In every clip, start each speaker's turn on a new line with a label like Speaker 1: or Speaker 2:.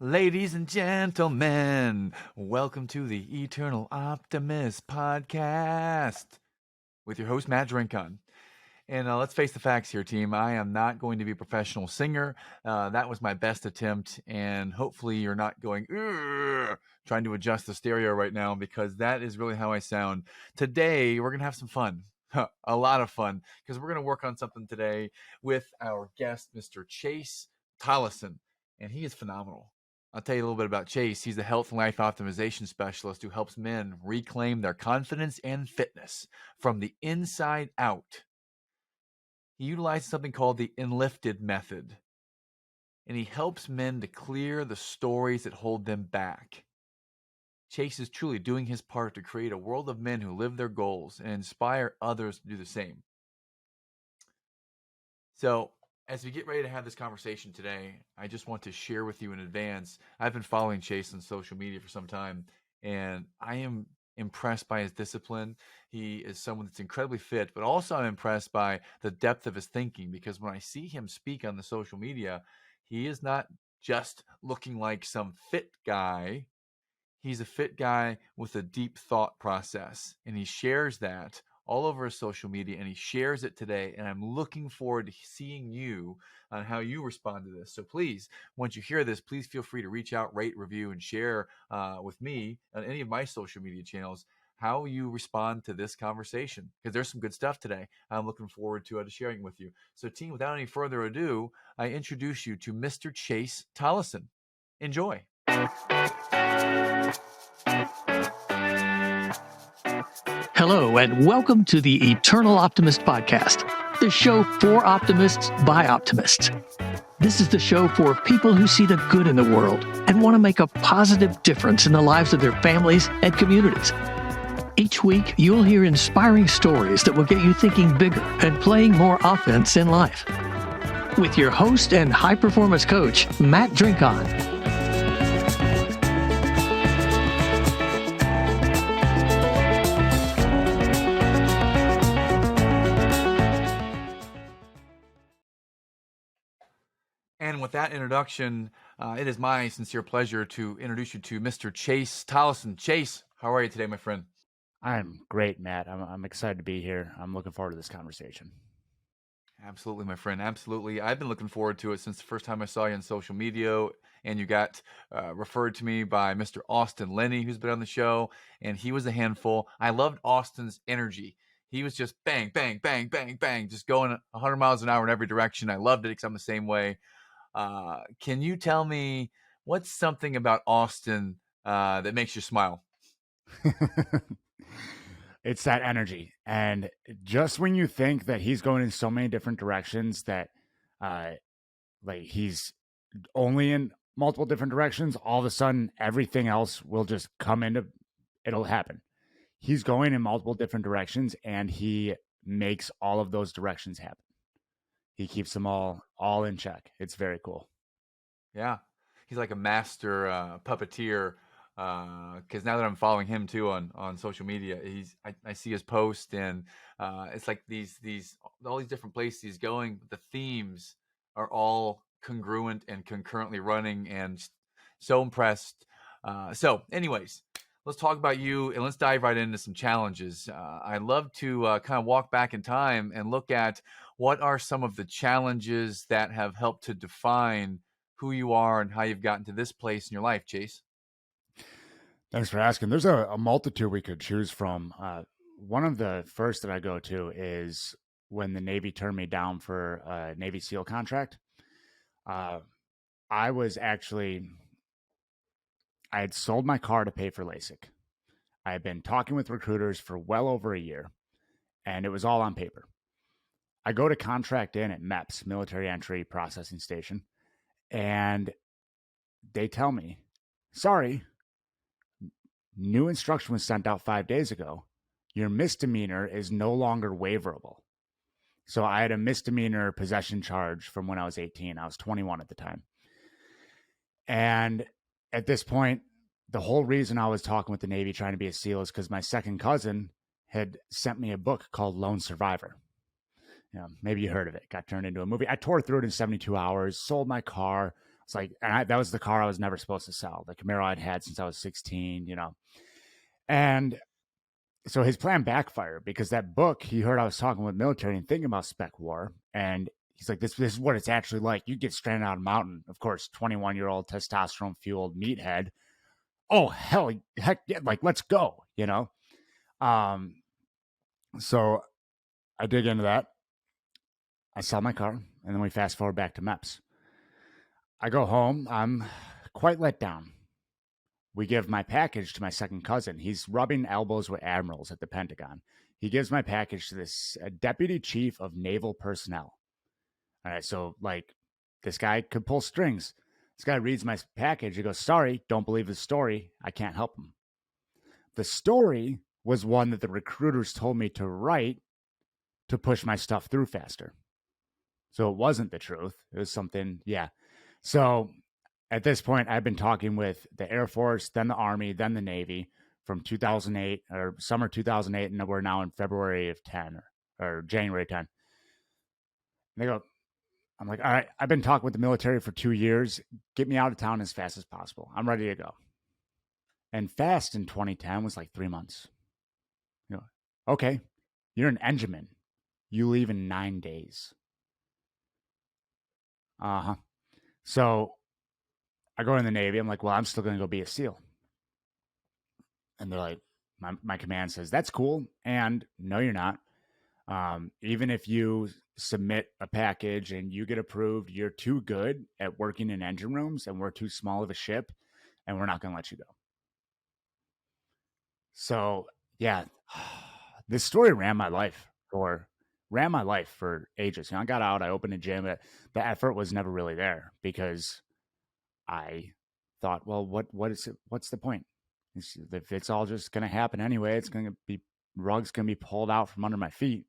Speaker 1: Ladies and gentlemen, welcome to the Eternal Optimist podcast with your host, Matt Drinkon. And let's face the facts here, team. I am not going to be a professional singer. That was my best attempt. And hopefully you're not going, trying to adjust the stereo right now, because that is really how I sound. Today, we're going to have some fun. A lot of fun, because we're going to work on something today with our guest, Mr. Chase Tolleson. And he is phenomenal. I'll tell you a little bit about Chase. He's a health and life optimization specialist who helps men reclaim their confidence and fitness from the inside out. He utilizes something called the enlistment method, and he helps men to clear the stories that hold them back. Chase is truly doing his part to create a world of men who live their goals and inspire others to do the same. So, as we get ready to have this conversation today, I just want to share with you in advance. I've been following Chase on social media for some time, and I am impressed by his discipline. He is someone that's incredibly fit, but also I'm impressed by the depth of his thinking, because when I see him speak on the social media, he is not just looking like some fit guy. He's a fit guy with a deep thought process, and he shares that all over his social media, and he shares it today. And I'm looking forward to seeing you on how you respond to this. So please, once you hear this, please feel free to reach out, rate, review, and share with me on any of my social media channels how you respond to this conversation, because there's some good stuff today. I'm looking forward to sharing with you. So team, without any further ado, I introduce you to Mr. Chase Tolleson. Enjoy.
Speaker 2: Hello, and welcome to the Eternal Optimist podcast, the show for optimists by optimists. This is the show for people who see the good in the world and want to make a positive difference in the lives of their families and communities. Each week, you'll hear inspiring stories that will get you thinking bigger and playing more offense in life. With your host and high-performance coach, Matt Drinkon.
Speaker 1: And with that introduction, it is my sincere pleasure to introduce you to Mr. Chase Tolleson. Chase, how are you today, my friend?
Speaker 3: I'm great, Matt. I'm excited to be here. I'm looking forward to this conversation.
Speaker 1: Absolutely, my friend. Absolutely. I've been looking forward to it since the first time I saw you on social media, and you got referred to me by Mr. Austin Lenny, who's been on the show, and he was a handful. I loved Austin's energy. He was just bang, bang, bang, bang, bang, just going 100 miles an hour in every direction. I loved it because I'm the same way. Can you tell me what's something about Austin that makes you smile?
Speaker 3: It's that energy. And just when you think that he's going in so many different directions that like he's only in multiple different directions, all of a sudden everything else will just it'll happen. He's going in multiple different directions, and he makes all of those directions happen. He keeps them all in check. It's very cool.
Speaker 1: Yeah. He's like a master puppeteer, because now that I'm following him too on social media, I see his post, and it's like all these different places he's going. The themes are all congruent and concurrently running, and so impressed. So anyways, let's talk about you, and let's dive right into some challenges. I'd love to kind of walk back in time and look at what are some of the challenges that have helped to define who you are and how you've gotten to this place in your life, Chase.
Speaker 3: Thanks for asking. There's a multitude we could choose from. One of the first that I go to is when the Navy turned me down for a Navy SEAL contract. I had sold my car to pay for LASIK. I had been talking with recruiters for well over a year, and it was all on paper. I go to contract in at MEPS, Military Entry Processing Station, and they tell me, sorry, new instruction was sent out 5 days ago. Your misdemeanor is no longer waiverable. So I had a misdemeanor possession charge from when I was 18. I was 21 at the time. And at this point, the whole reason I was talking with the Navy trying to be a SEAL is because my second cousin had sent me a book called Lone Survivor. Maybe you heard of it. Got turned into a movie. I tore through it in 72 hours, sold my car, It's like, and that was the car I was never supposed to sell. The Camaro I'd had since I was 16, And so his plan backfired because that book, he heard I was talking with military and thinking about spec war. And he's like, this is what it's actually like. You get stranded on a mountain. Of course, 21-year-old testosterone fueled meathead. Oh, heck yeah, like, let's go, So I dig into that. I sell my car, and then we fast forward back to MEPS. I go home. I'm quite let down. We give my package to my second cousin. He's rubbing elbows with admirals at the Pentagon. He gives my package to this deputy chief of naval personnel. All right, so like this guy could pull strings. This guy reads my package. He goes, sorry, don't believe his story. I can't help him. The story was one that the recruiters told me to write to push my stuff through faster. So it wasn't the truth. It was something, yeah. So at this point, I've been talking with the Air Force, then the Army, then the Navy from 2008 or summer 2008. And we're now in February of 10 or January 10. And they go, I'm like, all right, I've been talking with the military for 2 years. Get me out of town as fast as possible. I'm ready to go. And fast in 2010 was like 3 months. Okay, you're an engineman. You leave in 9 days. So I go in the Navy. I'm like, well, I'm still going to go be a SEAL. And they're like, my command says, that's cool. And no, you're not. Even if you submit a package and you get approved, you're too good at working in engine rooms and we're too small of a ship and we're not going to let you go. So yeah, this story ran my life for ages. I got out, I opened a gym. The effort was never really there because I thought, well, what is it? What's the point? If it's all just going to happen anyway, it's going to be rugs going to be pulled out from under my feet.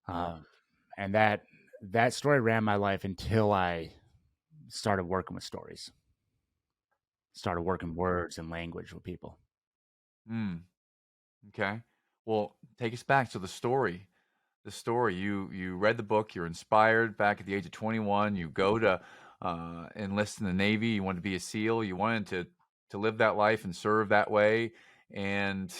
Speaker 3: And that story ran my life until I started working with stories, started working words and language with people.
Speaker 1: Okay. Well, take us back to the story. You read the book, you're inspired back at the age of 21, you go to enlist in the Navy, you wanted to be a SEAL, you wanted to live that life and serve that way. And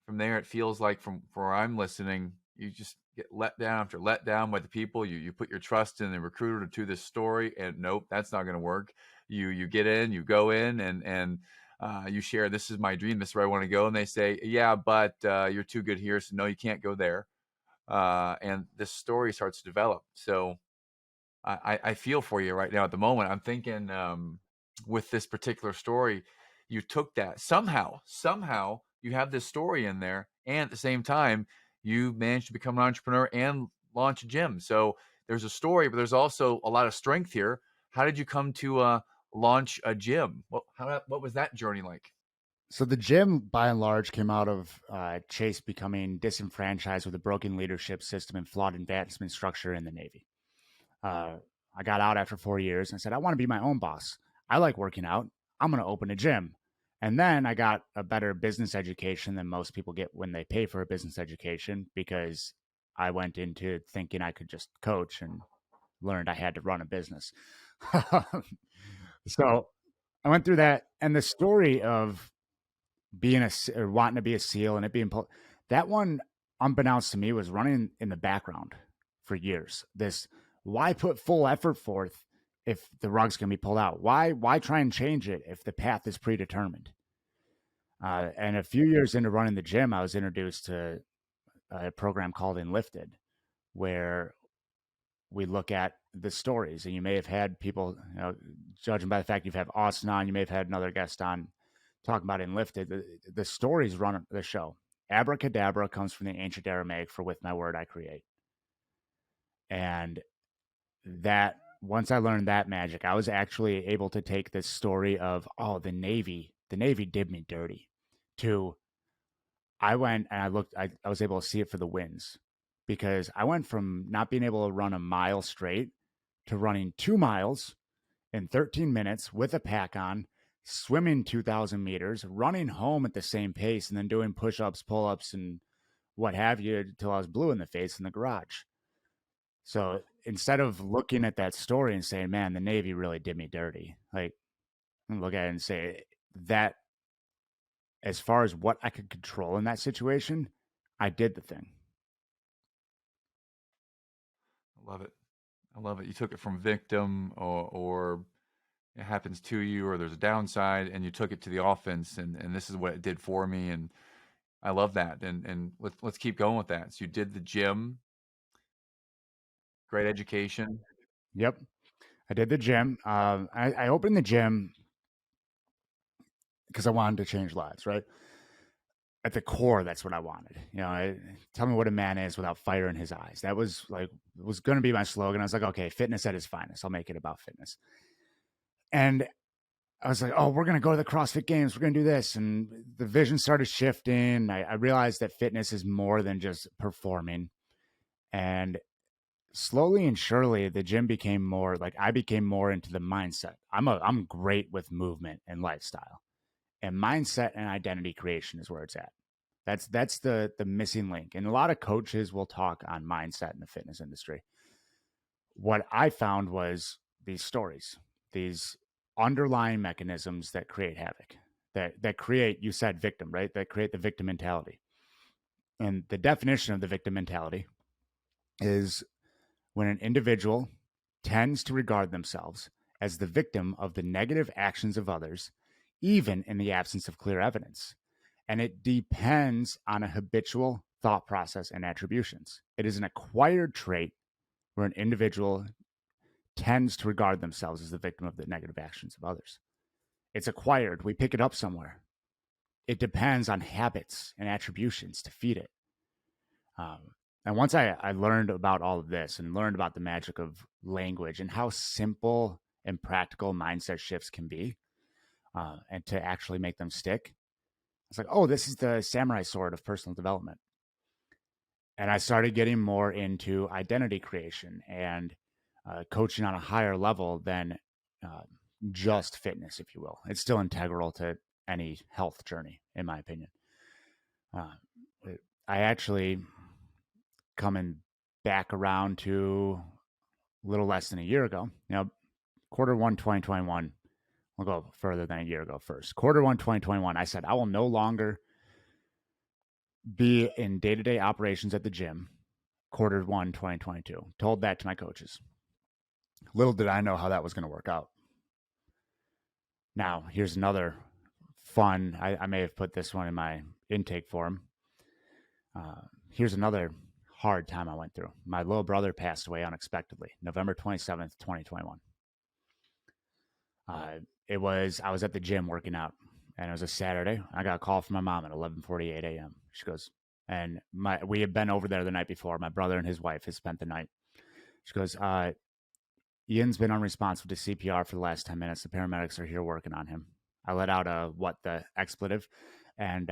Speaker 1: from there, it feels like from where I'm listening, you just get let down after let down by the people. You put your trust in the recruiter to this story, and nope, that's not going to work. You get in, you go in, and you share, this is my dream, this is where I want to go. And they say, yeah, but you're too good here, so no, you can't go there. And this story starts to develop. So I feel for you right now at the moment. I'm thinking with this particular story, you took that somehow you have this story in there, and at the same time, you managed to become an entrepreneur and launch a gym. So there's a story, but there's also a lot of strength here. How did you come to launch a gym? What was that journey like?
Speaker 3: So the gym, by and large, came out of Chase becoming disenfranchised with a broken leadership system and flawed advancement structure in the Navy. I got out after 4 years and I said, I want to be my own boss. I like working out. I'm going to open a gym. And then I got a better business education than most people get when they pay for a business education, because I went into thinking I could just coach and learned I had to run a business. So I went through that. And the story of being or wanting to be a SEAL and it being that one, unbeknownst to me, was running in the background for years. Why put full effort forth if the rug's going to be pulled out? Why try and change it if the path is predetermined? And a few years into running the gym, I was introduced to a program called Enlistment, where we look at the stories. And you may have had people, judging by the fact you've had Austin on, you may have had another guest on talking about Enlistment. The stories run the show. Abracadabra comes from the ancient Aramaic for "with my word I create." And that, once I learned that magic, I was actually able to take this story of, the Navy did me dirty, to I went and I looked, I was able to see it for the wins, because I went from not being able to run a mile straight to running 2 miles in 13 minutes with a pack on, swimming 2,000 meters, running home at the same pace, and then doing push-ups, pull-ups, and what have you, until I was blue in the face in the garage. So instead of looking at that story and saying, man, the Navy really did me dirty, like, look at it and say that as far as what I could control in that situation, I did the thing.
Speaker 1: I love it. I love it. You took it from victim, or it happens to you, or there's a downside, and you took it to the offense, and this is what it did for me. And I love that. And let's keep going with that. So you did the gym, great education.
Speaker 3: Yep. I did the gym. I opened the gym because I wanted to change lives, right? At the core, that's what I wanted. Tell me what a man is without fire in his eyes. That was going to be my slogan. I was like, okay, fitness at its finest. I'll make it about fitness. And I was like, oh, we're going to go to the CrossFit Games. We're going to do this. And the vision started shifting. I realized that fitness is more than just performing. And slowly and surely, the gym became more like I became more into the mindset. I'm great with movement and lifestyle. And mindset and identity creation is where it's at. That's the missing link. And a lot of coaches will talk on mindset in the fitness industry. What I found was these stories, these underlying mechanisms that create havoc, that create, you said victim, right? That create the victim mentality. And the definition of the victim mentality is when an individual tends to regard themselves as the victim of the negative actions of others, even in the absence of clear evidence. And it depends on a habitual thought process and attributions. It is an acquired trait where an individual tends to regard themselves as the victim of the negative actions of others. It's acquired. We pick it up somewhere. It depends on habits and attributions to feed it. And once I learned about all of this and learned about the magic of language and how simple and practical mindset shifts can be, and to actually make them stick, I was like, oh, this is the samurai sword of personal development. And I started getting more into identity creation and coaching on a higher level than just fitness, if you will. It's still integral to any health journey, in my opinion. I actually coming back around to a little less than a year ago, Q1 2021, we'll go further than a year ago first. Q1 2021, I said, I will no longer be in day-to-day operations at the gym. Q1 2022. Told that to my coaches. Little did I know how that was going to work out. Now, here's another fun, I may have put this one in my intake form. Here's another hard time I went through. My little brother passed away unexpectedly, November 27th, 2021. I was at the gym working out, and it was a Saturday. I got a call from my mom at 11:48 a.m. She goes, and we had been over there the night before. My brother and his wife had spent the night. She goes, Ian's been unresponsive to CPR for the last 10 minutes. The paramedics are here working on him. I let out the expletive, and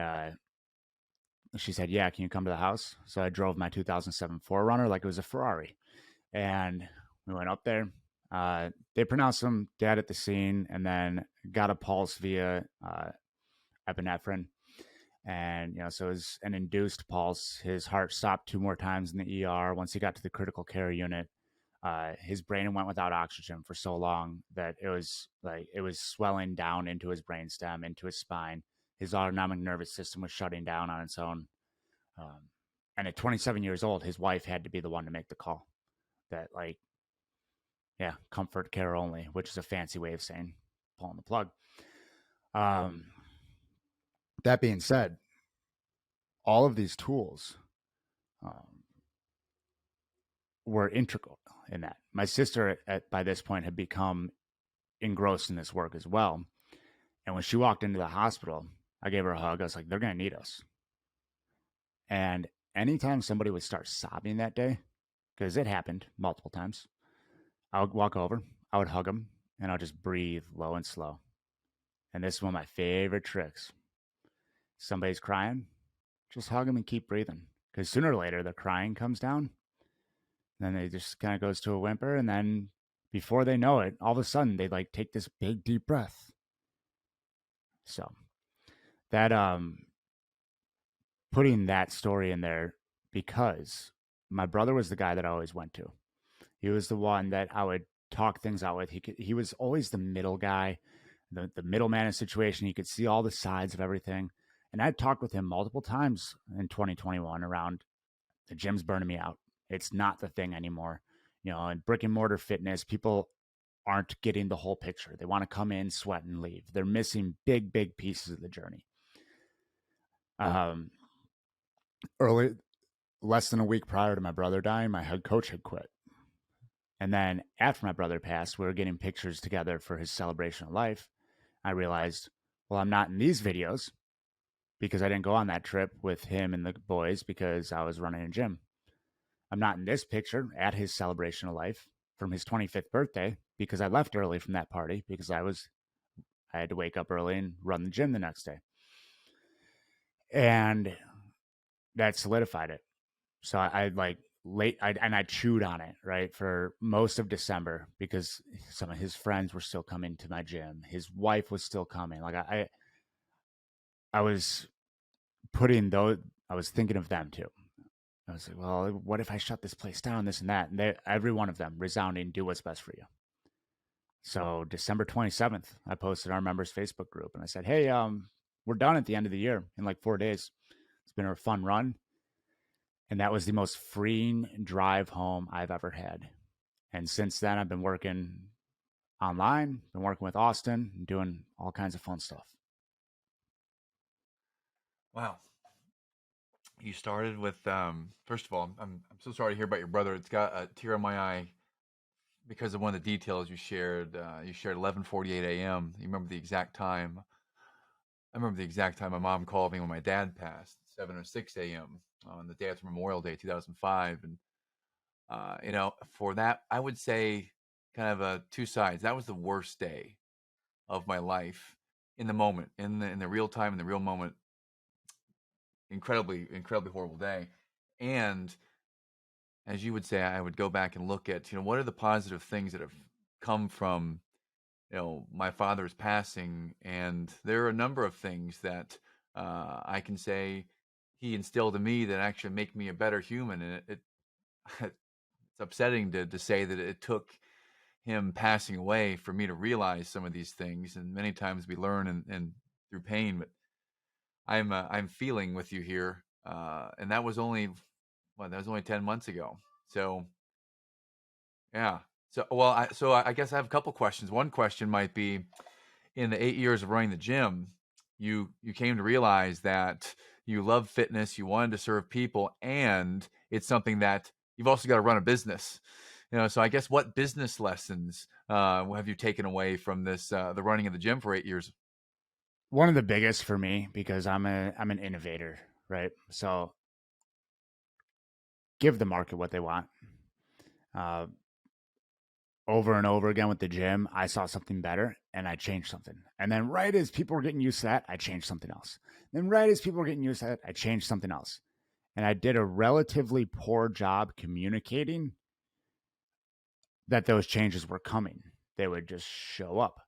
Speaker 3: she said, yeah, can you come to the house? So I drove my 2007 4Runner like it was a Ferrari, and we went up there. They pronounced him dead at the scene, and then got a pulse via epinephrine. And, so it was an induced pulse. His heart stopped 2 more times in the ER. Once he got to the critical care unit, his brain went without oxygen for so long that it was swelling down into his brainstem, into his spine. His autonomic nervous system was shutting down on its own. And at 27 years old, his wife had to be the one to make the call that, comfort care only, which is a fancy way of saying pulling the plug. That being said, all of these tools were integral in that. My sister by this point had become engrossed in this work as well. And when she walked into the hospital, I gave her a hug. I was like, they're going to need us. And anytime somebody would start sobbing that day, because it happened multiple times, I would walk over, I would hug them, and I'll just breathe low and slow. And this is one of my favorite tricks. Somebody's crying, just hug them and keep breathing. Because sooner or later, the crying comes down. Then they just kind of goes to a whimper. And then before they know it, all of a sudden, they take this big, deep breath. So that, putting that story in there, because my brother was the guy that I always went to. He was the one that I would talk things out with. He was always the middle guy, the middleman in a situation. He could see all the sides of everything. And I talked with him multiple times in 2021 around the gym's burning me out. It's not the thing anymore. In brick and mortar fitness, people aren't getting the whole picture. They want to come in, sweat, and leave. They're missing big, big pieces of the journey. Less than a week prior to my brother dying, my head coach had quit. And then after my brother passed, we were getting pictures together for his celebration of life. I realized, well, I'm not in these videos because I didn't go on that trip with him and the boys because I was running a gym. I'm not in this picture at his celebration of life from his 25th birthday because I left early from that party because I had to wake up early and run the gym the next day. And that solidified it. So I chewed on it, right, for most of December because some of his friends were still coming to my gym. His wife was still coming. Like I was thinking of them too. I was like, well, what if I shut this place down, this and that? And every one of them resounding, do what's best for you. So December 27th, I posted our members Facebook group and I said, hey, we're done at the end of the year in like 4 days. It's been a fun run. And that was the most freeing drive home I've ever had. And since then, I've been working online, been working with Austin, and doing all kinds of fun stuff.
Speaker 1: Wow. You started with, first of all, I'm so sorry to hear about your brother. It's got a tear in my eye because of one of the details you shared. You shared 11:48 a.m. You remember the exact time. I remember the exact time my mom called me when my dad passed, 7:06 a.m. on the day after Memorial Day, 2005. And, for that, I would say kind of two sides. That was the worst day of my life in the moment, in the real time, in the real moment. Incredibly, incredibly horrible day. And as you would say, I would go back and look at, what are the positive things that have come from, my father's passing. And there are a number of things that I can say he instilled in me that actually make me a better human. And it's upsetting to say that it took him passing away for me to realize some of these things. And many times we learn and through pain, but I'm feeling with you here. And that was only 10 months ago. So yeah. So I guess I have a couple questions. One question might be, in the 8 years of running the gym, you came to realize that you love fitness, you wanted to serve people, and it's something that you've also got to run a business. So I guess, what business lessons have you taken away from this, the running of the gym for 8 years?
Speaker 3: One of the biggest for me, because I'm an innovator, right? So give the market what they want. Over and over again with the gym, I saw something better and I changed something. And then right as people were getting used to that, I changed something else. Then right as people were getting used to that, I changed something else. And I did a relatively poor job communicating that those changes were coming. They would just show up.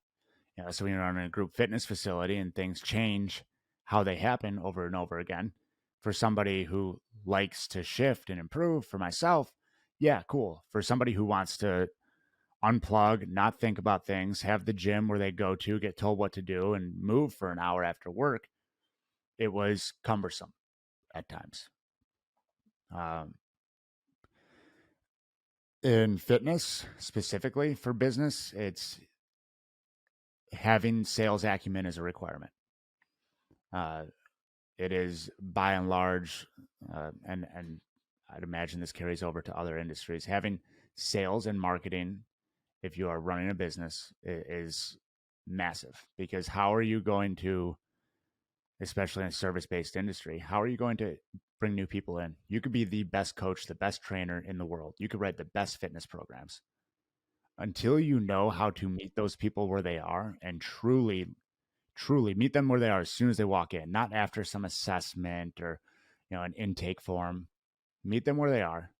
Speaker 3: So when you're in a group fitness facility and things change how they happen over and over again, for somebody who likes to shift and improve, for myself, yeah, cool. For somebody who wants to unplug, not think about things, have the gym where they go to, get told what to do, and move for an hour after work, it was cumbersome at times. In fitness, specifically for business, it's having sales acumen is a requirement. It is by and large, and I'd imagine this carries over to other industries, having sales and marketing, if you are running a business, is massive. Because how are you going to, especially in a service-based industry, how are you going to bring new people in? You could be the best coach, the best trainer in the world. You could write the best fitness programs. Until you know how to meet those people where they are and truly meet them where they are as soon as they walk in, not after some assessment or an intake form. Meet them where they are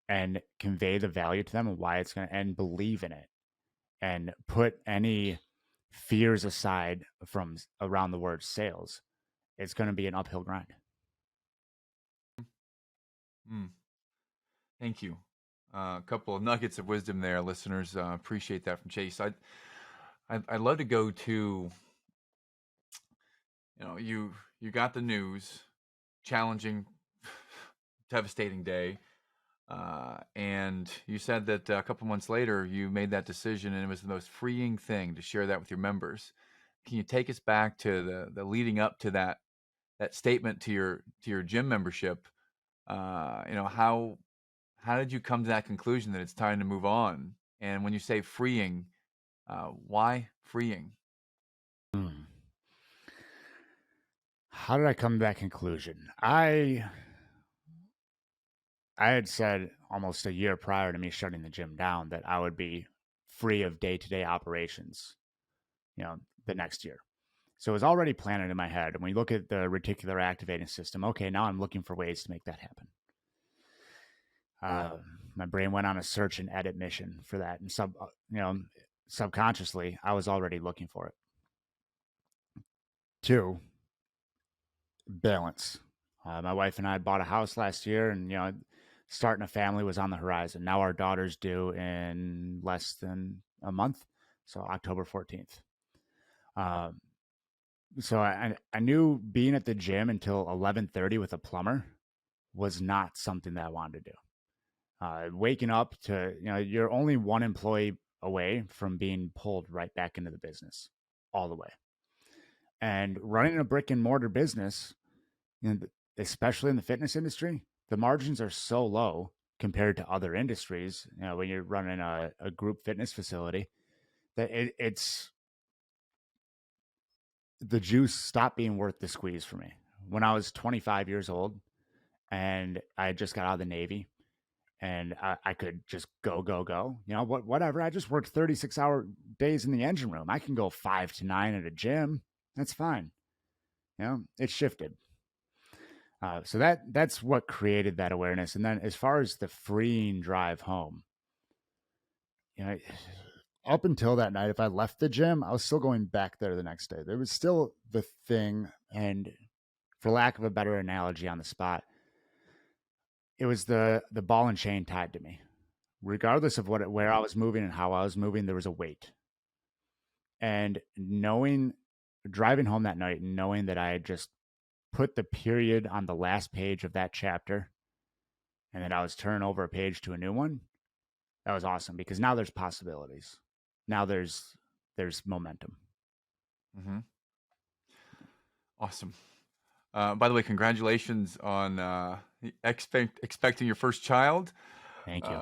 Speaker 3: and convey the value to them and why it's going to, and believe in it, and put any fears aside from around the word sales. It's going to be an uphill grind.
Speaker 1: Thank you. A couple of nuggets of wisdom there, listeners. Appreciate that from Chase. I'd love to go to, you got the news, challenging, devastating day, and you said that a couple months later you made that decision, and it was the most freeing thing to share that with your members. Can you take us back to the leading up to that statement to your gym membership? How did you come to that conclusion that it's time to move on? And when you say freeing, why freeing?
Speaker 3: How did I come to that conclusion? I had said almost a year prior to me shutting the gym down that I would be free of day-to-day operations, the next year. So it was already planted in my head. And when you look at the reticular activating system, okay, now I'm looking for ways to make that happen. My brain went on a search and edit mission for that, and subconsciously, I was already looking for it. 2, balance. My wife and I bought a house last year, and starting a family was on the horizon. Now our daughter's due in less than a month, so October 14th. So I knew being at the gym until 11:30 with a plumber was not something that I wanted to do. Waking up to, you're only one employee away from being pulled right back into the business all the way. And running a brick and mortar business, especially in the fitness industry, the margins are so low compared to other industries, when you're running a group fitness facility, that it's the juice stopped being worth the squeeze for me. When I was 25 years old and I just got out of the Navy, and I could just go, whatever. I just worked 36-hour days in the engine room. I can go 5 to 9 at a gym. That's fine. It shifted. So that's what created that awareness. And then as far as the freeing drive home, up until that night, if I left the gym, I was still going back there the next day. There was still the thing, and for lack of a better analogy on the spot, it was the ball and chain tied to me. Regardless of where I was moving and how I was moving, there was a weight. And driving home that night and knowing that I had just put the period on the last page of that chapter and that I was turning over a page to a new one, that was awesome, because now there's possibilities. Now there's momentum.
Speaker 1: Mm-hmm. Awesome. By the way, congratulations on expecting your first child.
Speaker 3: Thank you.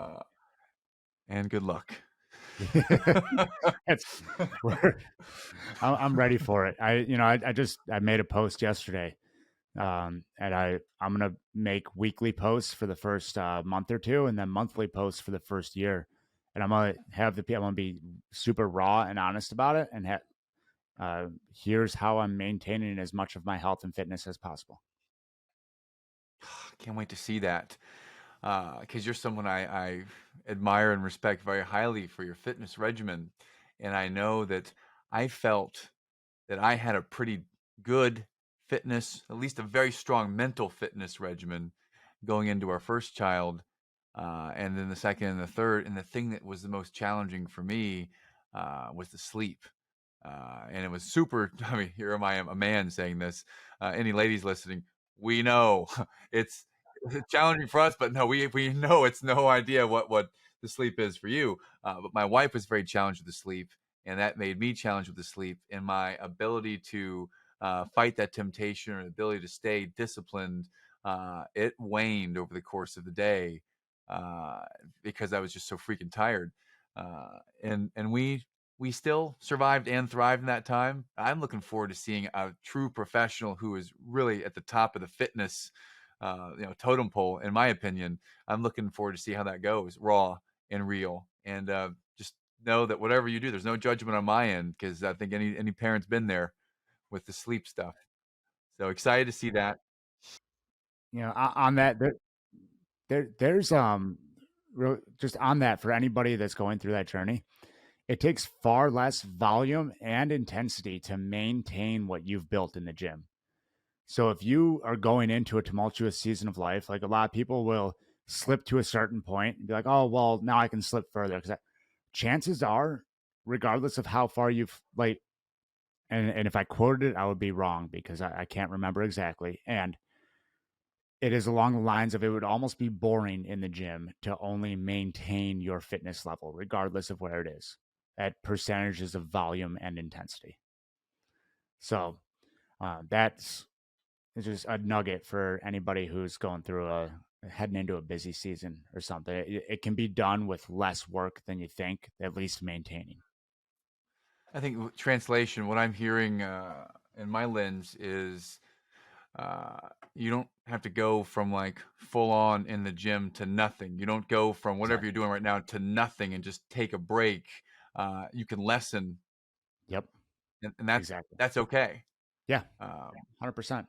Speaker 1: And good luck.
Speaker 3: I'm ready for it. I made a post yesterday, and I'm gonna make weekly posts for the first month or two, and then monthly posts for the first year. And I'm gonna be super raw and honest about it, and here's how I'm maintaining as much of my health and fitness as possible.
Speaker 1: Can't wait to see that, because you're someone I admire and respect very highly for your fitness regimen. And I know that I felt that I had a pretty good fitness, at least a very strong mental fitness regimen going into our first child, and then the second and the third. And the thing that was the most challenging for me was the sleep. And it was super. I mean, here am I, a man saying this. Any ladies listening, we know it's challenging for us, but no, we know it's no idea what the sleep is for you. But my wife was very challenged with the sleep, and that made me challenged with the sleep, and my ability to fight that temptation, or the ability to stay disciplined. It waned over the course of the day because I was just so freaking tired. And we still survived and thrived in that time. I'm looking forward to seeing a true professional who is really at the top of the fitness totem pole, in my opinion. I'm looking forward to see how that goes, raw and real. And just know that whatever you do, there's no judgment on my end, because I think any parent's been there with the sleep stuff. So excited to see that.
Speaker 3: On that, there's just on that, for anybody that's going through that journey, it takes far less volume and intensity to maintain what you've built in the gym. So if you are going into a tumultuous season of life, like a lot of people will slip to a certain point and be like, oh, well, now I can slip further. Because chances are, regardless of how far you've and if I quoted it, I would be wrong because I can't remember exactly. And it is along the lines of it would almost be boring in the gym to only maintain your fitness level, regardless of where it is, at percentages of volume and intensity. So that's just a nugget for anybody who's going through heading into a busy season or something. It can be done with less work than you think, at least maintaining.
Speaker 1: I think translation, what I'm hearing in my lens is you don't have to go from like full on in the gym to nothing. You don't go from whatever you're doing right now to nothing and just take a break. You can lessen.
Speaker 3: Yep.
Speaker 1: And that's okay.
Speaker 3: Yeah. 100%.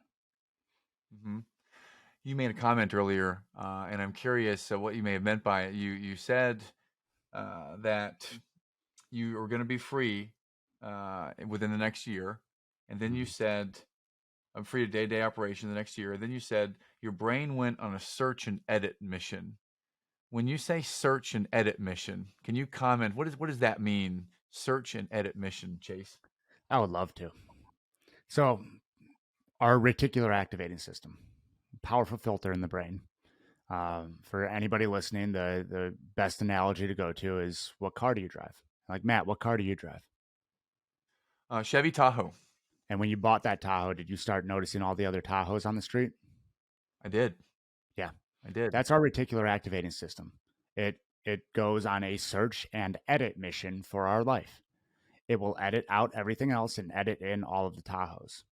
Speaker 1: Mm-hmm. You made a comment earlier, and I'm curious what you may have meant by it. You said that you are going to be free within the next year, and then you said, I'm free to day-to-day operation the next year. And then you said your brain went on a search and edit mission. When you say search and edit mission, can you comment? What does that mean? Search and edit mission, Chase.
Speaker 3: I would love to. So, our reticular activating system, powerful filter in the brain. For anybody listening, the best analogy to go to is, what car do you drive? Like, Matt, what car do you drive?
Speaker 1: Chevy Tahoe.
Speaker 3: And when you bought that Tahoe, did you start noticing all the other Tahoes on the street?
Speaker 1: I did.
Speaker 3: Yeah,
Speaker 1: I did.
Speaker 3: That's our reticular activating system. It goes on a search and edit mission for our life. It will edit out everything else and edit in all of the Tahoes.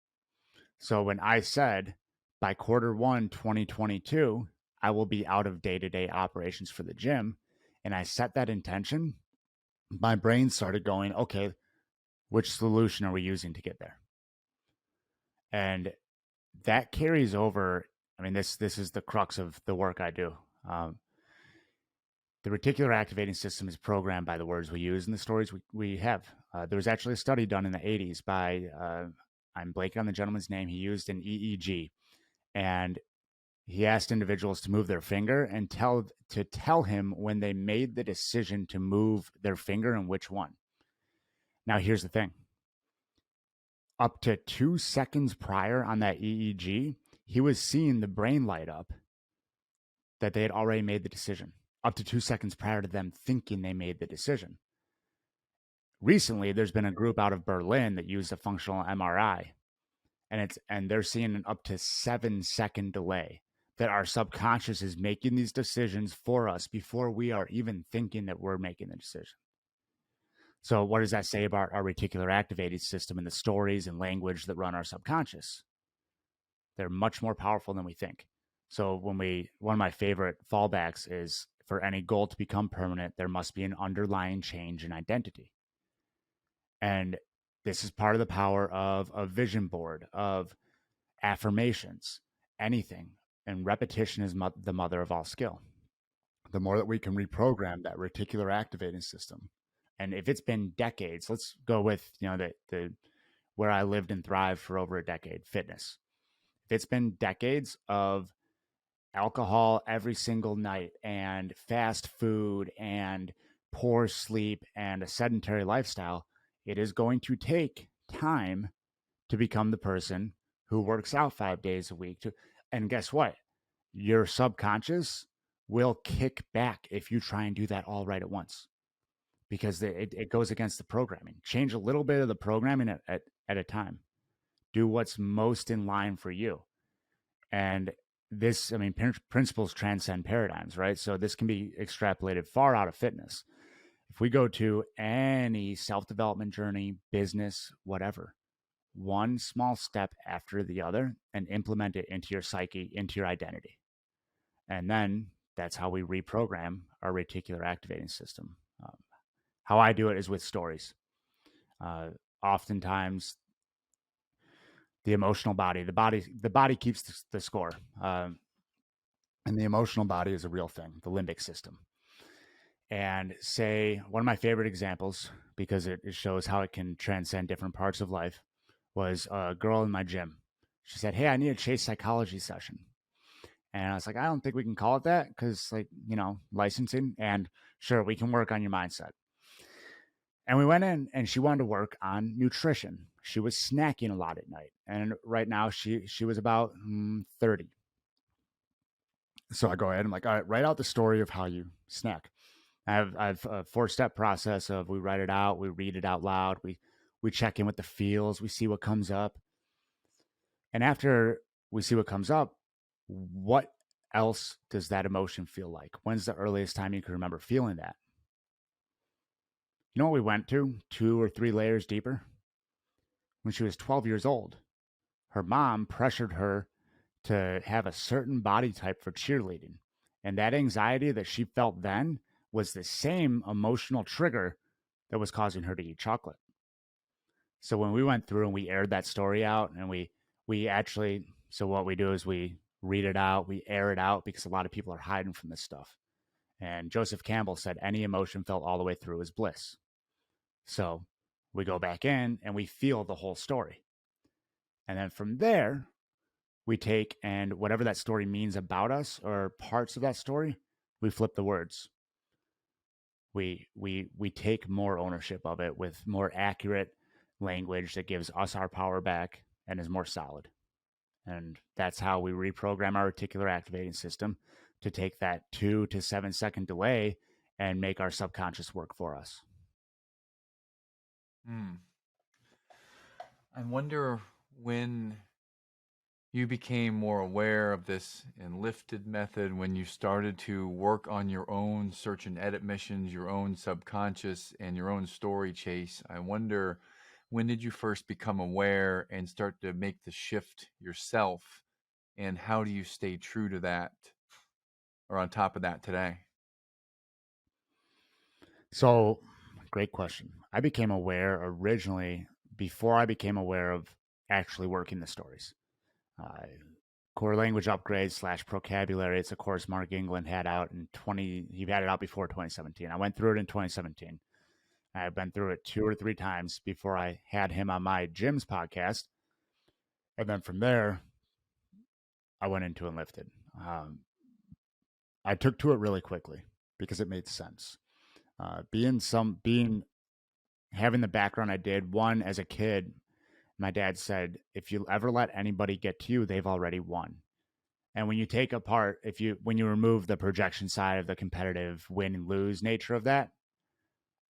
Speaker 3: So when I said by Q1 2022, I will be out of day-to-day operations for the gym, and I set that intention, my brain started going, okay, which solution are we using to get there? And that carries over. I mean, this is the crux of the work I do. The reticular activating system is programmed by the words we use and the stories we have. There was actually a study done in the 80s by, I'm blanking on the gentleman's name, he used an EEG. And he asked individuals to move their finger and tell him when they made the decision to move their finger and which one. Now, here's the thing. Up to 2 seconds prior on that EEG, he was seeing the brain light up that they had already made the decision, up to 2 seconds prior to them thinking they made the decision. Recently, there's been a group out of Berlin that used a functional MRI, and they're seeing an up to 7-second delay that our subconscious is making these decisions for us before we are even thinking that we're making the decision. So what does that say about our reticular activating system and the stories and language that run our subconscious? They're much more powerful than we think. So one of my favorite fallbacks is, for any goal to become permanent, there must be an underlying change in identity. And this is part of the power of a vision board, of affirmations, anything. And repetition is the mother of all skill. The more that we can reprogram that reticular activating system, and if it's been decades, let's go with, the where I lived and thrived for over a decade, fitness. If it's been decades of alcohol every single night and fast food and poor sleep and a sedentary lifestyle, it is going to take time to become the person who works out 5 days a week. And guess what? Your subconscious will kick back if you try and do that all right at once, because it goes against the programming. Change a little bit of the programming at a time. Do what's most in line for you. And this, principles transcend paradigms, right? So this can be extrapolated far out of fitness. If we go to any self-development journey, business, whatever, one small step after the other, and implement it into your psyche, into your identity. And then that's how we reprogram our reticular activating system. How I do it is with stories. Oftentimes, the emotional body, the body keeps the score. And the emotional body is a real thing, the limbic system. And say, one of my favorite examples, because it shows how it can transcend different parts of life, was a girl in my gym. She said, "Hey, I need a Chase psychology session." And I was like, I don't think we can call it that because, like, licensing. And sure, we can work on your mindset. And we went in and she wanted to work on nutrition. She was snacking a lot at night. And right now she was about 30. So I go ahead and I'm like, all right, write out the story of how you snack. I have a 4-step process of we write it out, we read it out loud, we check in with the feels, we see what comes up. And after we see what comes up, what else does that emotion feel like? When's the earliest time you can remember feeling that? You know what we went to 2 or 3 layers deeper? When she was 12 years old, her mom pressured her to have a certain body type for cheerleading. And that anxiety that she felt then was the same emotional trigger that was causing her to eat chocolate. So when we went through and we aired that story out and we actually, so what we do is we read it out, we air it out because a lot of people are hiding from this stuff. And Joseph Campbell said any emotion felt all the way through is bliss. So we go back in and we feel the whole story. And then from there, we take and whatever that story means about us or parts of that story, we flip the words. We take more ownership of it with more accurate language that gives us our power back and is more solid. And that's how we reprogram our reticular activating system to take that 2 to 7 second delay and make our subconscious work for us.
Speaker 1: I wonder when you became more aware of this enlifted method, when you started to work on your own search and edit missions, your own subconscious and your own story, Chase. I wonder, when did you first become aware and start to make the shift yourself? And how do you stay true to that or on top of that today?
Speaker 3: So, great question. I became aware originally before I became aware of actually working the stories. Core language upgrades / vocabulary. It's a course Mark England had out he had it out before 2017. I went through it in 2017. I've been through it 2 or 3 times before I had him on my Jim's podcast. And then from there, I went into Enlifted. I took to it really quickly because it made sense. Having the background I did, one, as a kid, my dad said, if you ever let anybody get to you, they've already won. And when you take apart, when you remove the projection side of the competitive win and lose nature of that,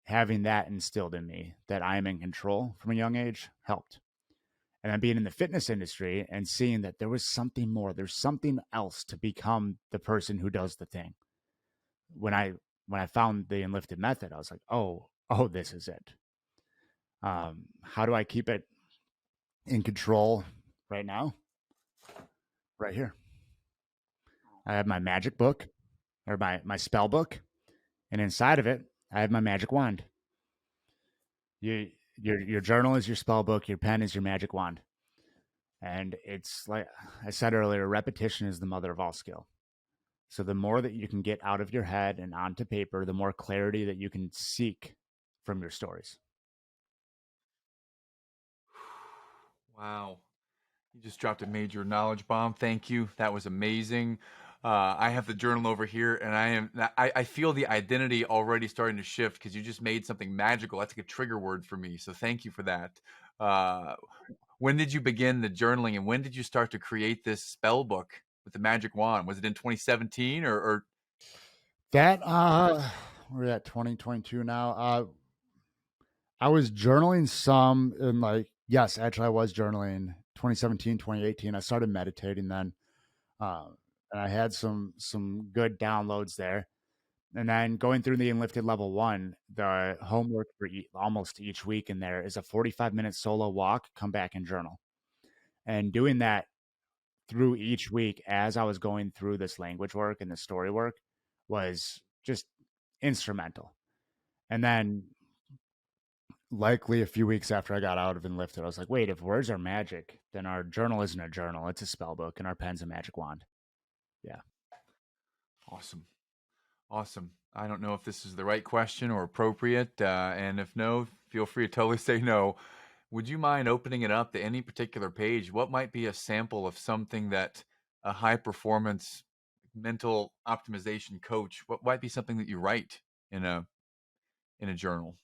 Speaker 3: having that instilled in me that I am in control from a young age helped. And then being in the fitness industry and seeing that there was something more, there's something else to become the person who does the thing. When I found the Enlifted method, I was like, oh, this is it. How do I keep it in control right now? Right here. I have my magic book or my spell book, and inside of it, I have my magic wand. Your journal is your spell book, your pen is your magic wand. And it's like I said earlier, repetition is the mother of all skill. So the more that you can get out of your head and onto paper, the more clarity that you can seek from your stories.
Speaker 1: Wow. You just dropped a major knowledge bomb. Thank you. That was amazing. I have the journal over here, and I feel the identity already starting to shift because you just made something magical. That's like a trigger word for me. So thank you for that. When did you begin the journaling, and when did you start to create this spell book with the magic wand? Was it in 2017 or?
Speaker 3: That we're at 2022 now. I was journaling some in yes, actually I was journaling 2017, 2018. I started meditating then. And I had some good downloads there. And then going through the Enlifted level 1, the homework for almost each week in there is a 45-minute solo walk, come back and journal. And doing that through each week as I was going through this language work and the story work was just instrumental. And then likely a few weeks after I got out of Enlifted, I was like, wait, if words are magic, then our journal isn't a journal. It's a spell book, and our pen's a magic wand. Yeah.
Speaker 1: Awesome. I don't know if this is the right question or appropriate. And if no, feel free to totally say no. Would you mind opening it up to any particular page? What might be a sample of something that a high performance mental optimization coach, what might be something that you write in a journal?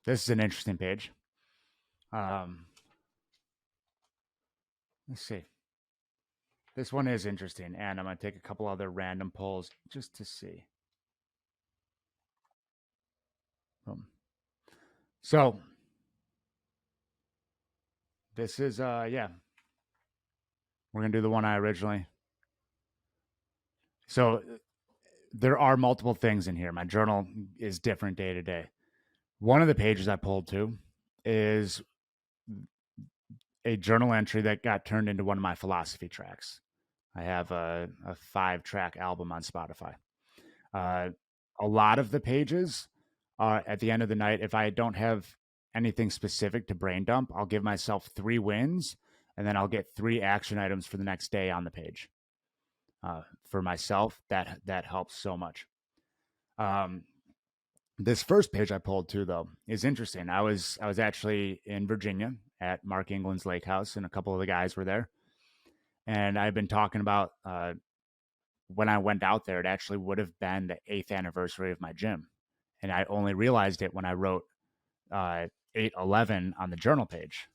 Speaker 3: This is an interesting page. Let's see. This one is interesting, and I'm going to take a couple other random polls just to see. So this is, we're going to do the one I originally. So there are multiple things in here. My journal is different day to day. One of the pages I pulled to is a journal entry that got turned into one of my philosophy tracks. I have a 5-track album on Spotify. A lot of the pages are at the end of the night. If I don't have anything specific to brain dump, I'll give myself 3 wins, and then I'll get 3 action items for the next day on the page. For myself, that helps so much. This first page I pulled to, though, is interesting. I was actually in Virginia at Mark England's lake house, and a couple of the guys were there. And I've been talking about when I went out there, it actually would have been the 8th anniversary of my gym. And I only realized it when I wrote 8/11 on the journal page.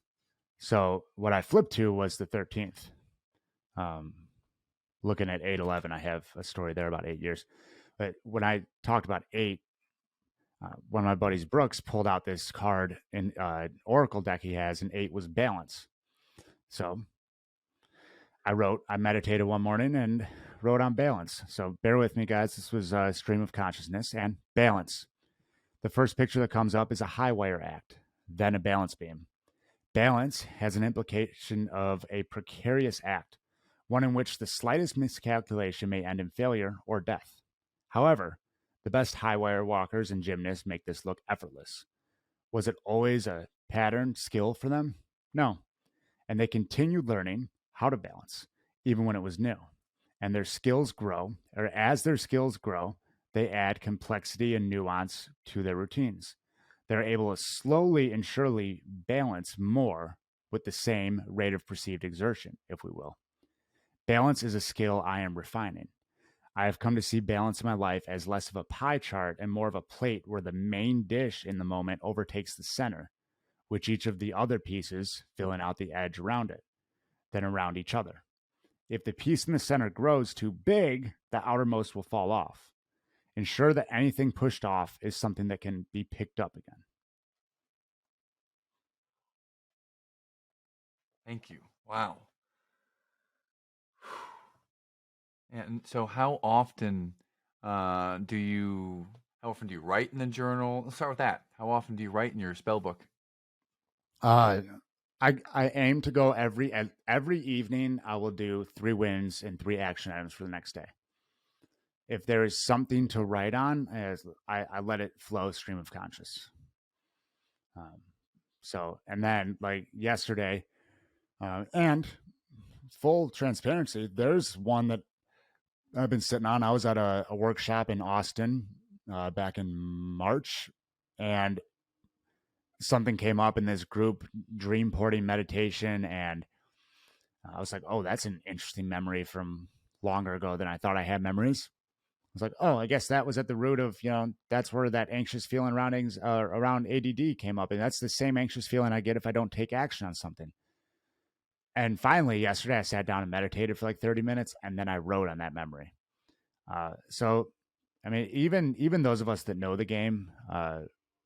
Speaker 3: So what I flipped to was the 13th. Looking at 8/11, I have a story there about 8 years. But when I talked about 8, one of my buddies, Brooks, pulled out this card in Oracle deck he has, and 8 was balance. So I meditated one morning and wrote on balance. So bear with me, guys. This was a stream of consciousness and balance. The first picture that comes up is a high wire act, then a balance beam. Balance has an implication of a precarious act, one in which the slightest miscalculation may end in failure or death. However, the best high wire walkers and gymnasts make this look effortless. Was it always a pattern skill for them? No. And they continued learning how to balance, even when it was new. And their skills grow, or as their skills grow, they add complexity and nuance to their routines. They're able to slowly and surely balance more with the same rate of perceived exertion, if we will. Balance is a skill I am refining. I have come to see balance in my life as less of a pie chart and more of a plate where the main dish in the moment overtakes the center, with each of the other pieces filling out the edge around it, then around each other. If the piece in the center grows too big, the outermost will fall off. Ensure that anything pushed off is something that can be picked up again.
Speaker 1: Thank you. Wow. And so how often do you write in the journal? Let's start with that. How often do you write in your spell book?
Speaker 3: I aim to go every evening. I will do 3 wins and 3 action items for the next day. If there is something to write on, I let it flow stream of conscious. And then like yesterday, and full transparency, there's one that I've been sitting on. I was at a workshop in Austin back in March, and something came up in this group dream porting meditation, and I was like, oh, that's an interesting memory from longer ago than I thought I had memories. I was like, oh, I guess that was at the root of, that's where that anxious feeling around ADD came up. And that's the same anxious feeling I get if I don't take action on something. And finally, yesterday, I sat down and meditated for like 30 minutes, and then I wrote on that memory. So, I mean, even those of us that know the game,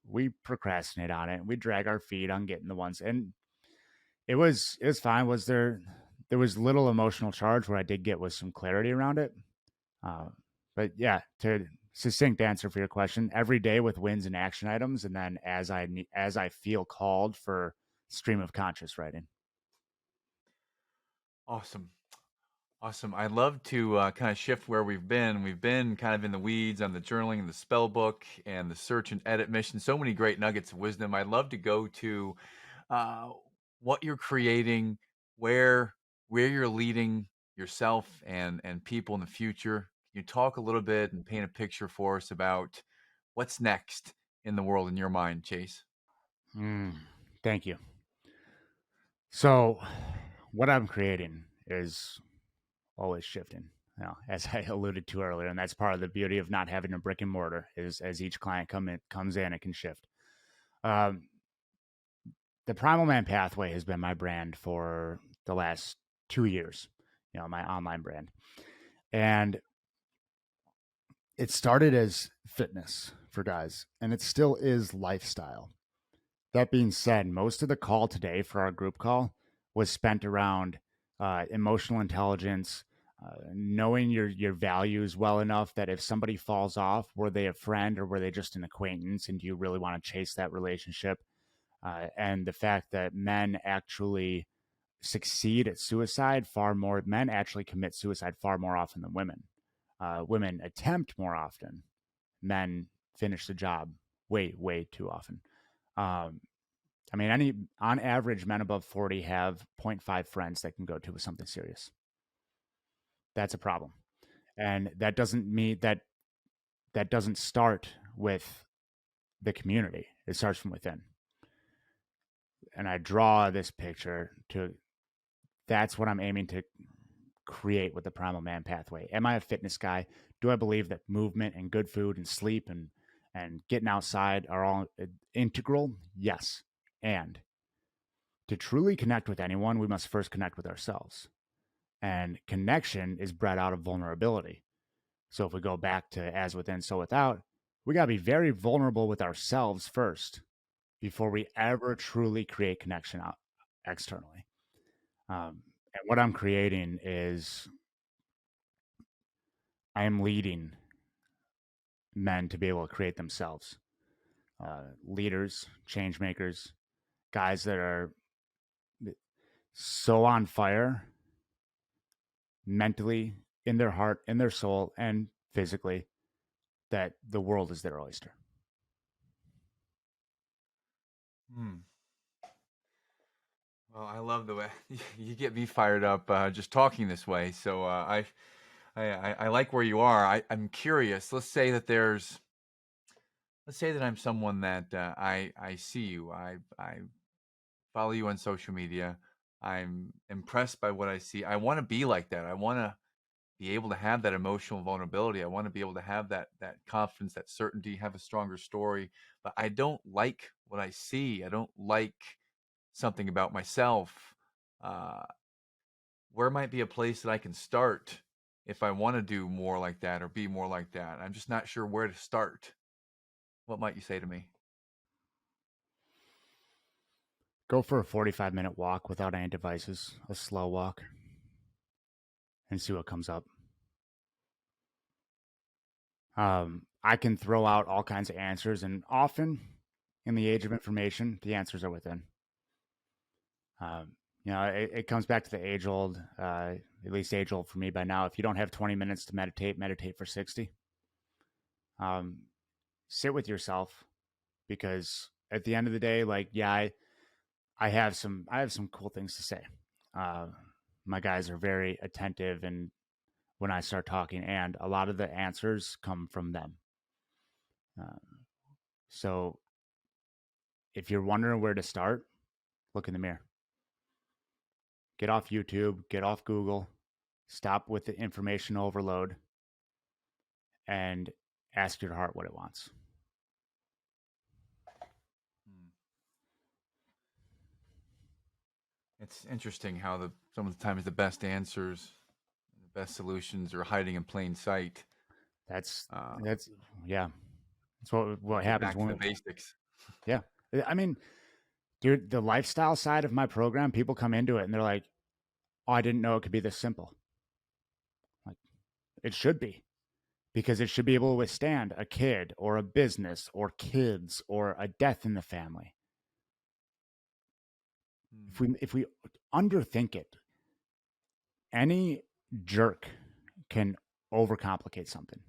Speaker 3: we procrastinate on it. We drag our feet on getting the ones. And it was fine. There was little emotional charge. Where I did get was some clarity around it. But yeah, to succinct answer for your question, every day with wins and action items, and then as I feel called for stream of conscious writing.
Speaker 1: Awesome. I'd love to kind of shift where we've been. We've been kind of in the weeds on the journaling and the spell book and the search and edit mission. So many great nuggets of wisdom. I'd love to go to what you're creating, where you're leading yourself and people in the future. Can you talk a little bit and paint a picture for us about what's next in the world in your mind, Chase?
Speaker 3: Thank you. So what I'm creating is always shifting, as I alluded to earlier. And that's part of the beauty of not having a brick and mortar is as each client comes in, it can shift. The Primal Man Pathway has been my brand for the last 2 years, my online brand. And it started as fitness for guys, and it still is lifestyle. That being said, most of the call today for our group call was spent around emotional intelligence, knowing your values well enough that if somebody falls off, were they a friend or were they just an acquaintance, and do you really want to chase that relationship? And the fact that men actually succeed at suicide far more, men actually commit suicide far more often than women. Women attempt more often. Men finish the job way, way too often. I mean, on average, men above 40 have 0.5 friends that can go to with something serious. That's a problem. And that doesn't mean that doesn't start with the community. It starts from within. And I draw this picture that's what I'm aiming to create with the Primal Man Pathway. Am I a fitness guy? Do I believe that movement and good food and sleep and getting outside are all integral? Yes. And to truly connect with anyone, we must first connect with ourselves. And connection is bred out of vulnerability. So if we go back to as within, so without, we got to be very vulnerable with ourselves first before we ever truly create connection out externally. And what I'm creating is I am leading men to be able to create themselves. Leaders, change makers, guys that are so on fire mentally, in their heart, in their soul, and physically, that the world is their oyster.
Speaker 1: Well, I love the way you get me fired up just talking this way. So I like where you are. I'm curious. Let's say that I'm someone that I see you. I follow you on social media. I'm impressed by what I see. I want to be like that. I want to be able to have that emotional vulnerability. I want to be able to have that confidence, that certainty, have a stronger story. But I don't like what I see. I don't like something about myself. Where might be a place that I can start if I want to do more like that or be more like that? I'm just not sure where to start. What might you say to me?
Speaker 3: Go for a 45-minute walk without any devices, a slow walk, and see what comes up. I can throw out all kinds of answers, and often in the age of information, the answers are within. It comes back to the age old, at least age old for me by now. If you don't have 20 minutes to meditate for 60. Sit with yourself, because at the end of the day, I have some cool things to say. My guys are very attentive, and when I start talking, and a lot of the answers come from them. So if you're wondering where to start, look in the mirror. Get off YouTube, get off Google, stop with the information overload, and ask your heart what it wants.
Speaker 1: It's interesting how some of the times the best answers, the best solutions are hiding in plain sight.
Speaker 3: That's yeah. That's what happens
Speaker 1: back to the basics.
Speaker 3: Yeah. I mean, dude, the lifestyle side of my program, people come into it and they're like, "Oh, I didn't know it could be this simple." Like, it should be, because it should be able to withstand a kid or a business or kids or a death in the family. If we underthink it, any jerk can overcomplicate something.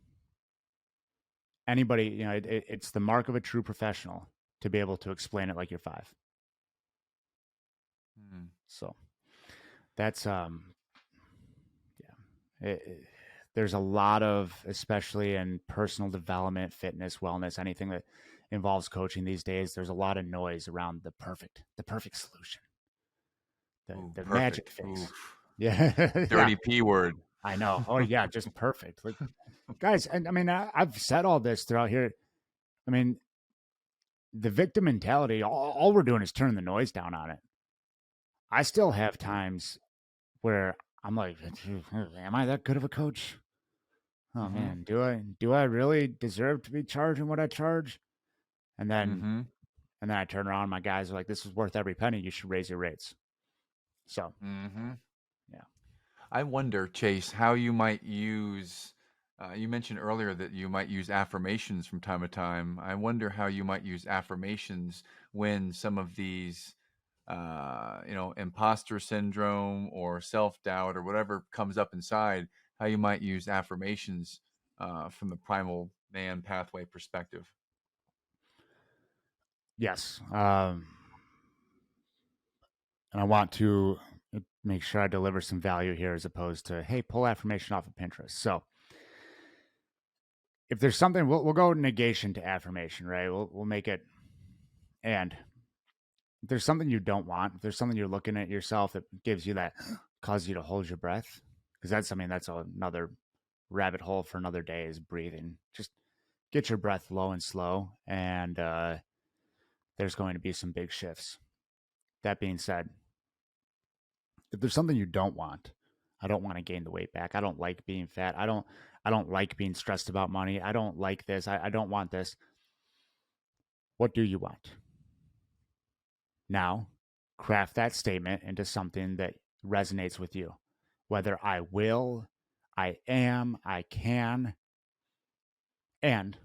Speaker 3: Anybody, it's the mark of a true professional to be able to explain it like you're 5. So that's there's a lot of, especially in personal development, fitness, wellness, anything that involves coaching these days, there's a lot of noise around the perfect solution, the magic
Speaker 1: Perfect.
Speaker 3: face.
Speaker 1: Oof.
Speaker 3: Yeah.
Speaker 1: Dirty
Speaker 3: Yeah,
Speaker 1: P word.
Speaker 3: I know. Oh yeah, just perfect. Like, guys, and I mean, I've said all this throughout here. I mean, the victim mentality, all we're doing is turning the noise down on it. I still have times where I'm like, am I that good of a coach? Oh
Speaker 1: Mm-hmm.
Speaker 3: man, do I really deserve to be charging what I charge? And then
Speaker 1: Mm-hmm.
Speaker 3: I turn around, my guys are like, this is worth every penny. You should raise your rates. So
Speaker 1: Mm-hmm.
Speaker 3: yeah.
Speaker 1: I wonder, Chase, how you might use. You mentioned earlier that you might use affirmations from time to time. I wonder how you might use affirmations when some of these, imposter syndrome or self-doubt or whatever comes up inside. How you might use affirmations from the primal man pathway perspective.
Speaker 3: Yes. And I want to make sure I deliver some value here as opposed to, hey, pull affirmation off of Pinterest. So if there's something, we'll go negation to affirmation, right? We'll make it. And if there's something you don't want, if there's something you're looking at yourself that gives you that, causes you to hold your breath, because that's, I mean, that's another rabbit hole for another day is breathing. Just get your breath low and slow, and there's going to be some big shifts. That being said, if there's something you don't want, I don't want to gain the weight back. I don't like being fat. I don't like being stressed about money. I don't like this. I don't want this. What do you want? Now, craft that statement into something that resonates with you. Whether I will, I am, I can. And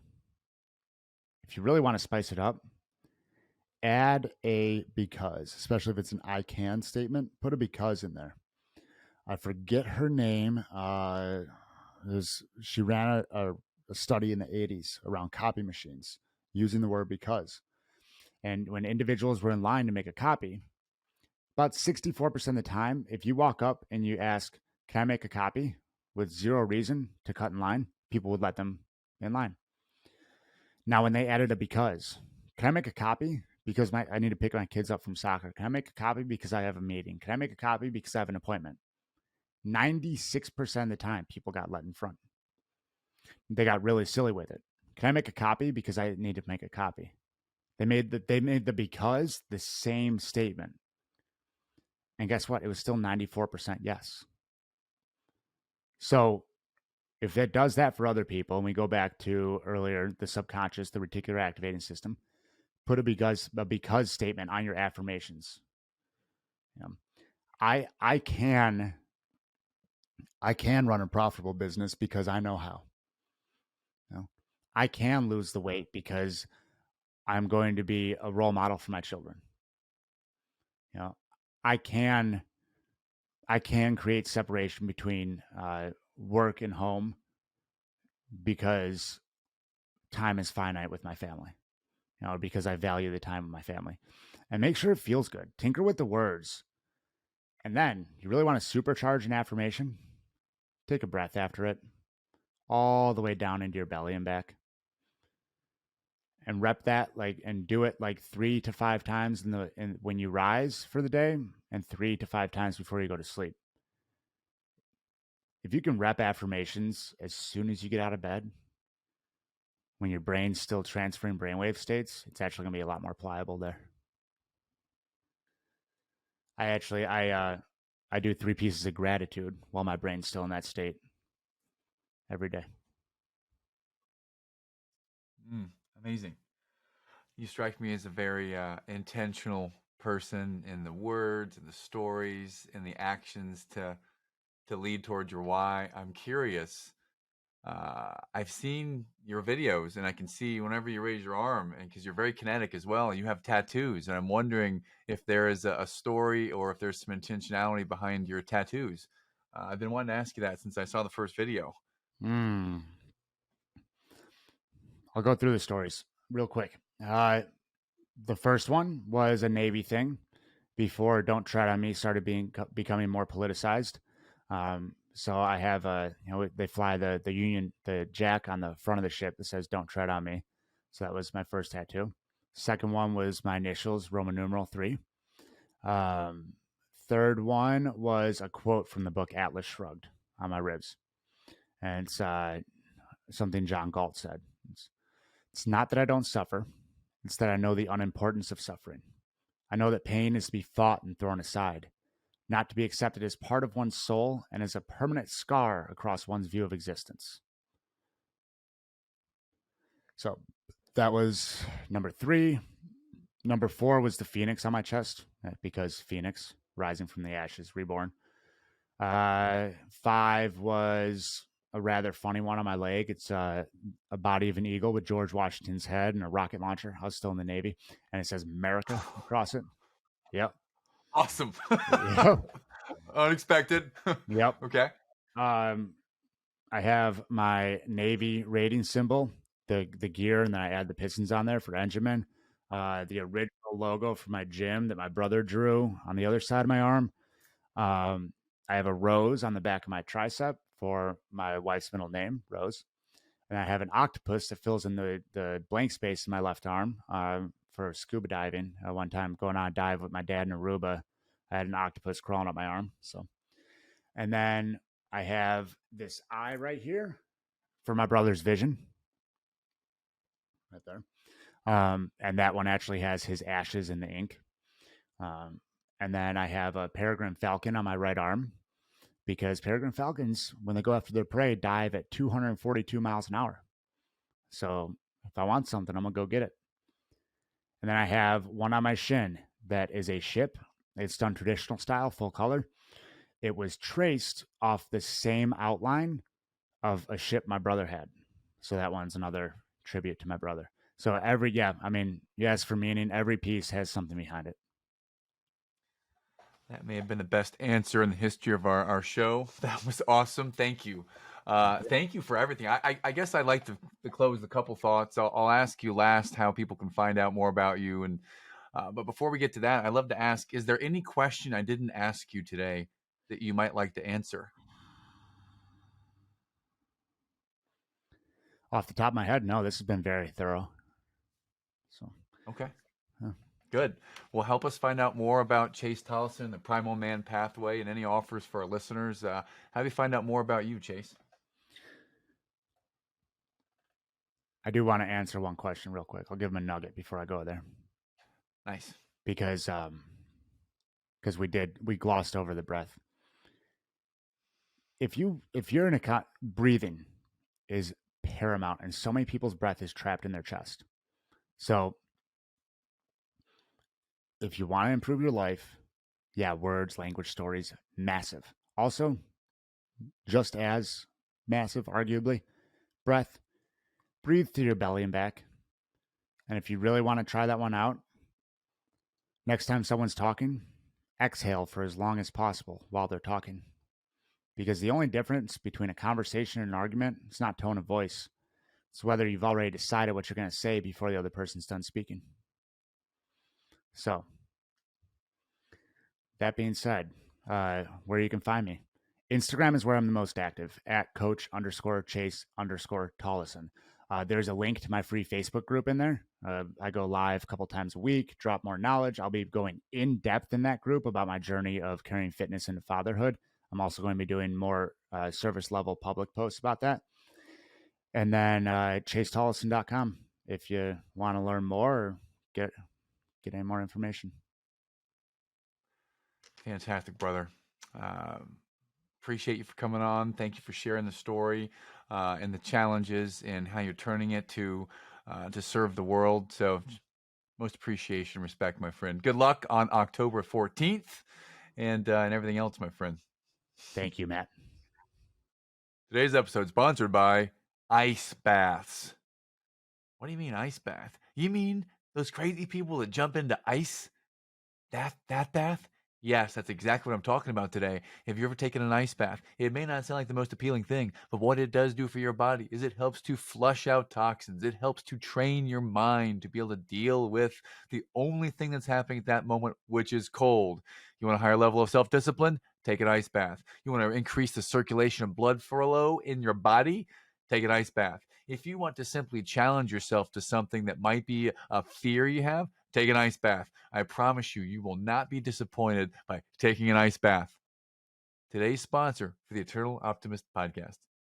Speaker 3: if you really want to spice it up, add a because, especially if it's an I can statement, put a because in there. I forget her name. She ran a study in the 80s around copy machines using the word because. And when individuals were in line to make a copy, about 64% of the time, if you walk up and you ask, can I make a copy with zero reason to cut in line, people would let them in line. Now, when they added a because, can I make a copy because I need to pick my kids up from soccer? Can I make a copy because I have a meeting? Can I make a copy because I have an appointment? 96% of the time, people got let in front. They got really silly with it. Can I make a copy because I need to make a copy? They made the because the same statement. And guess what? It was still 94% yes. So if it does that for other people, and we go back to earlier, the subconscious, the reticular activating system, put a because statement on your affirmations. I can run a profitable business because I know how. I can lose the weight because I'm going to be a role model for my children. I can create separation between work and home because time is finite with my family. Because I value the time of my family. And make sure it feels good. Tinker with the words. And then you really want to supercharge an affirmation? Take a breath after it, all the way down into your belly and back. And rep that and do it 3 to 5 times when you rise for the day, and 3 to 5 times before you go to sleep. If you can rep affirmations as soon as you get out of bed, when your brain's still transferring brainwave states, it's actually going to be a lot more pliable there. I do 3 pieces of gratitude while my brain's still in that state every day.
Speaker 1: Amazing. You strike me as a very intentional person in the words and the stories and the actions to lead towards your why. I'm curious. I've seen your videos, and I can see whenever you raise your arm, and because you're very kinetic as well, and you have tattoos, and I'm wondering if there is a story or if there's some intentionality behind your tattoos. I've been wanting to ask you that since I saw the first video.
Speaker 3: I'll go through the stories real quick. The first one was a Navy thing before "Don't Tread on Me" started becoming more politicized. So I have they fly the Union, the jack on the front of the ship that says "Don't Tread on Me." So that was my first tattoo. Second one was my initials, Roman numeral 3. third one was a quote from the book Atlas Shrugged on my ribs. And it's something John Galt said. It's not that I don't suffer. It's that I know the unimportance of suffering. I know that pain is to be fought and thrown aside, not to be accepted as part of one's soul and as a permanent scar across one's view of existence. So that was number 3. Number 4 was the phoenix on my chest, because phoenix, rising from the ashes, reborn. 5 was a rather funny one on my leg. It's a body of an eagle with George Washington's head and a rocket launcher. I was still in the Navy, and it says America across it. Yep.
Speaker 1: Awesome.
Speaker 3: Yep.
Speaker 1: Unexpected.
Speaker 3: Yep.
Speaker 1: Okay.
Speaker 3: I have my Navy rating symbol, the gear, and then I add the pistons on there for Engineman. The original logo for my gym that my brother drew on the other side of my arm. I have a rose on the back of my tricep for my wife's middle name, Rose. And I have an octopus that fills in the blank space in my left arm for scuba diving. One time going on a dive with my dad in Aruba, I had an octopus crawling up my arm. So, and then I have this eye right here for my brother's vision. Right there. And that one actually has his ashes in the ink. And then I have a peregrine falcon on my right arm, because peregrine falcons, when they go after their prey, dive at 242 miles an hour. So if I want something, I'm going to go get it. And then I have one on my shin that is a ship. It's done traditional style, full color. It was traced off the same outline of a ship my brother had. So that one's another tribute to my brother. So yes, for meaning, every piece has something behind it.
Speaker 1: That may have been the best answer in the history of our show. That was awesome. Thank you. Thank you for everything. I guess I'd like to close with a couple thoughts. I'll ask you last how people can find out more about you. But before we get to that, I'd love to ask, is there any question I didn't ask you today that you might like to answer?
Speaker 3: Off the top of my head, no, this has been very thorough. So
Speaker 1: okay. Good. Well, help us find out more about Chase Tolleson, the Primal Man Pathway, and any offers for our listeners. How do we find out more about you, Chase?
Speaker 3: I do want to answer one question real quick. I'll give him a nugget before I go there.
Speaker 1: Nice.
Speaker 3: Because we glossed over the breath. If you're in breathing is paramount, and so many people's breath is trapped in their chest. So if you want to improve your life, words, language, stories, massive. Also, just as massive, arguably, breath. Breathe through your belly and back. And if you really want to try that one out, next time someone's talking, exhale for as long as possible while they're talking. Because the only difference between a conversation and an argument is not tone of voice. It's whether you've already decided what you're going to say before the other person's done speaking. So, that being said, where you can find me. Instagram is where I'm the most active, at coach_Chase_Tolleson. There's a link to my free Facebook group in there. I go live a couple times a week, drop more knowledge. I'll be going in depth in that group about my journey of carrying fitness into fatherhood. I'm also going to be doing more service level public posts about that. And then ChaseTolleson.com if you want to learn more or get any more information.
Speaker 1: Fantastic, brother. Appreciate you for coming on. Thank you for sharing the story and the challenges and how you're turning it to serve the world. So most appreciation, respect, my friend. Good luck on October 14th and everything else, my friend.
Speaker 3: Thank you, Matt.
Speaker 1: Today's episode sponsored by ice baths. What do you mean ice bath? You mean those crazy people that jump into ice? That bath? Yes, that's exactly what I'm talking about today. Have you ever taken an ice bath? It may not sound like the most appealing thing, but what it does do for your body is it helps to flush out toxins. It helps to train your mind to be able to deal with the only thing that's happening at that moment, which is cold. You want a higher level of self-discipline? Take an ice bath. You want to increase the circulation of blood flow in your body? take an ice bath. If you want to simply challenge yourself to something that might be a fear you have, take an ice bath. I promise you, you will not be disappointed by taking an ice bath. Today's sponsor for the Eternal Optimist podcast.